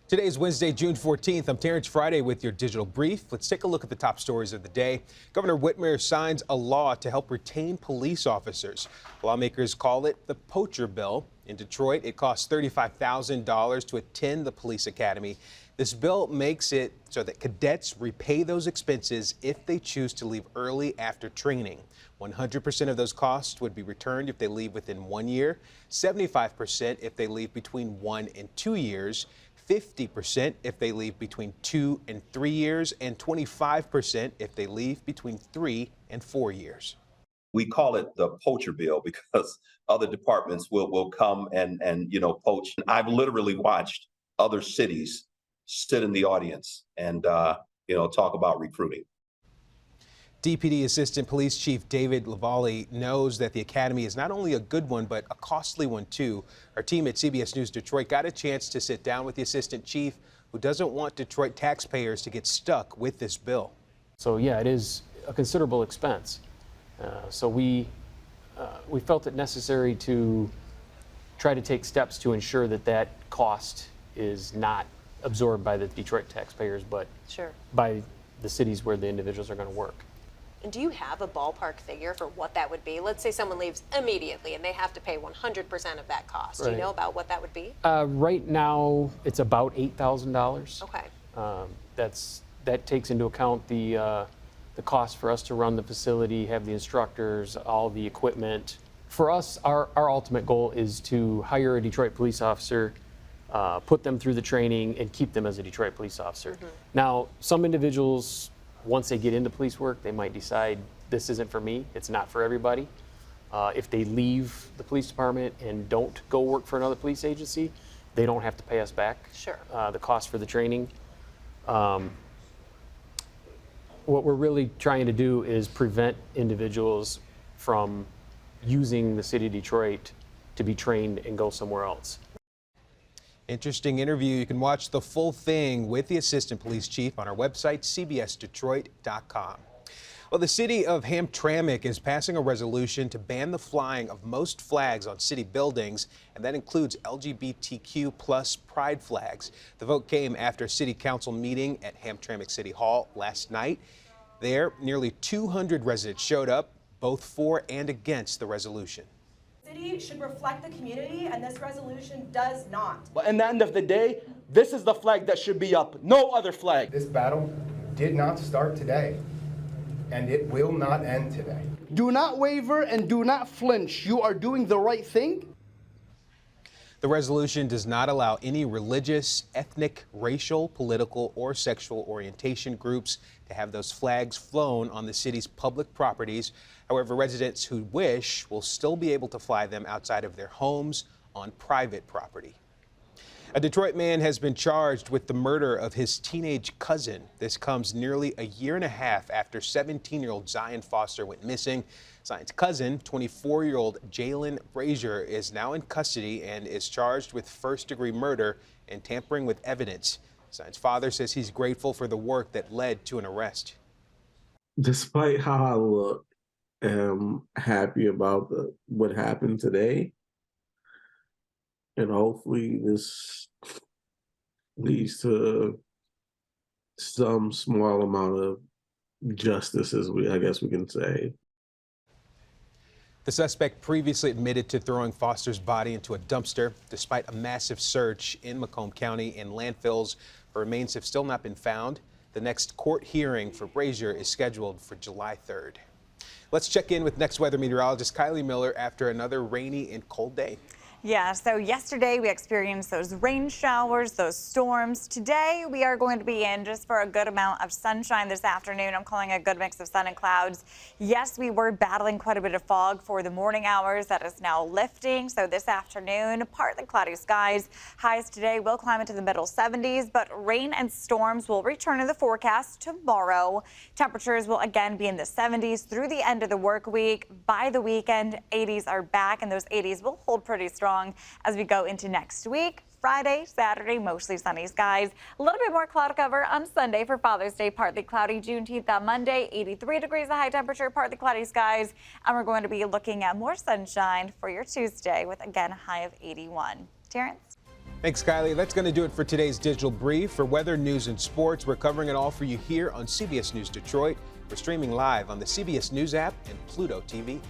Today is Wednesday, June 14th. I'm Terrence Friday with your digital brief. Let's take a look at the top stories of the day. Governor Whitmer signs a law to help retain police officers. Lawmakers call it the poacher bill. In Detroit, it costs $35,000 to attend the police academy. This bill makes it so that cadets repay those expenses if they choose to leave early after training. 100% of those costs would be returned if they leave within 1 year, 75% if they leave between 1 and 2 years, 50% if they leave between 2 and 3 years, and 25% if they leave between 3 and 4 years. We call it the poacher bill because other departments will come and poach. I've literally watched other cities sit in the audience and talk about recruiting. DPD Assistant Police Chief David Lavallee knows that the academy is not only a good one, but a costly one, too. Our team at CBS News Detroit got a chance to sit down with the assistant chief, who doesn't want Detroit taxpayers to get stuck with this bill. So, yeah, it is a considerable expense. So we felt it necessary to try to take steps to ensure that that cost is not absorbed by the Detroit taxpayers, but by the cities where the individuals are going to work. And do you have a ballpark figure for what that would be? Let's say someone leaves immediately and they have to pay 100% of that cost. Do you know about what that would be? Right now, it's about $8,000. Okay. That takes into account the cost for us to run the facility, have the instructors, all the equipment. For us, our ultimate goal is to hire a Detroit police officer, put them through the training, and keep them as a Detroit police officer. Now, some individuals, once they get into police work, they might decide this isn't for me. It's not for everybody. If they leave the police department and don't go work for another police agency, they don't have to pay us back the cost for the training. What we're really trying to do is prevent individuals from using the city of Detroit to be trained and go somewhere else. Interesting interview. You can watch the full thing with the assistant police chief on our website, cbsdetroit.com. Well, the city of Hamtramck is passing a resolution to ban the flying of most flags on city buildings, and that includes LGBTQ plus pride flags. The vote came after a city council meeting at Hamtramck City Hall last night. There, nearly 200 residents showed up, both for and against the resolution. The city should reflect the community, and this resolution does not. But in the end of the day, this is the flag that should be up, no other flag. This battle did not start today, and it will not end today. Do not waver and do not flinch. You are doing the right thing. The resolution does not allow any religious, ethnic, racial, political, or sexual orientation groups to have those flags flown on the city's public properties. However, residents who wish will still be able to fly them outside of their homes on private property. A Detroit man has been charged with the murder of his teenage cousin. This comes nearly a year and a half after 17-year-old Zion Foster went missing. Zion's cousin, 24-year-old Jalen Brazier, is now in custody and is charged with first-degree murder and tampering with evidence. Zion's father says he's grateful for the work that led to an arrest. Despite how I look, I'm happy about what happened today. And hopefully this leads to some small amount of justice, I guess we can say. The suspect previously admitted to throwing Foster's body into a dumpster. Despite a massive search in Macomb County and landfills, her remains have still not been found. The next court hearing for Brazier is scheduled for July 3rd. Let's check in with next weather meteorologist Kylie Miller after another rainy and cold day. Yeah, so yesterday we experienced those rain showers, those storms. Today we are going to be in just for a good amount of sunshine this afternoon. I'm calling a good mix of sun and clouds. Yes, we were battling quite a bit of fog for the morning hours. That is now lifting. So this afternoon, partly cloudy skies. Highs today will climb into the middle 70s, but rain and storms will return to the forecast tomorrow. Temperatures will again be in the 70s through the end of the work week. By the weekend, 80s are back, and those 80s will hold pretty strong as we go into next week. Friday, Saturday, mostly sunny skies. A little bit more cloud cover on Sunday for Father's Day, partly cloudy. Juneteenth on Monday, 83 degrees of high temperature, partly cloudy skies. And we're going to be looking at more sunshine for your Tuesday with, again, a high of 81. Terrence? Thanks, Kylie. That's going to do it for today's Digital Brief. For weather, news, and sports, we're covering it all for you here on CBS News Detroit. We're streaming live on the CBS News app and Pluto TV.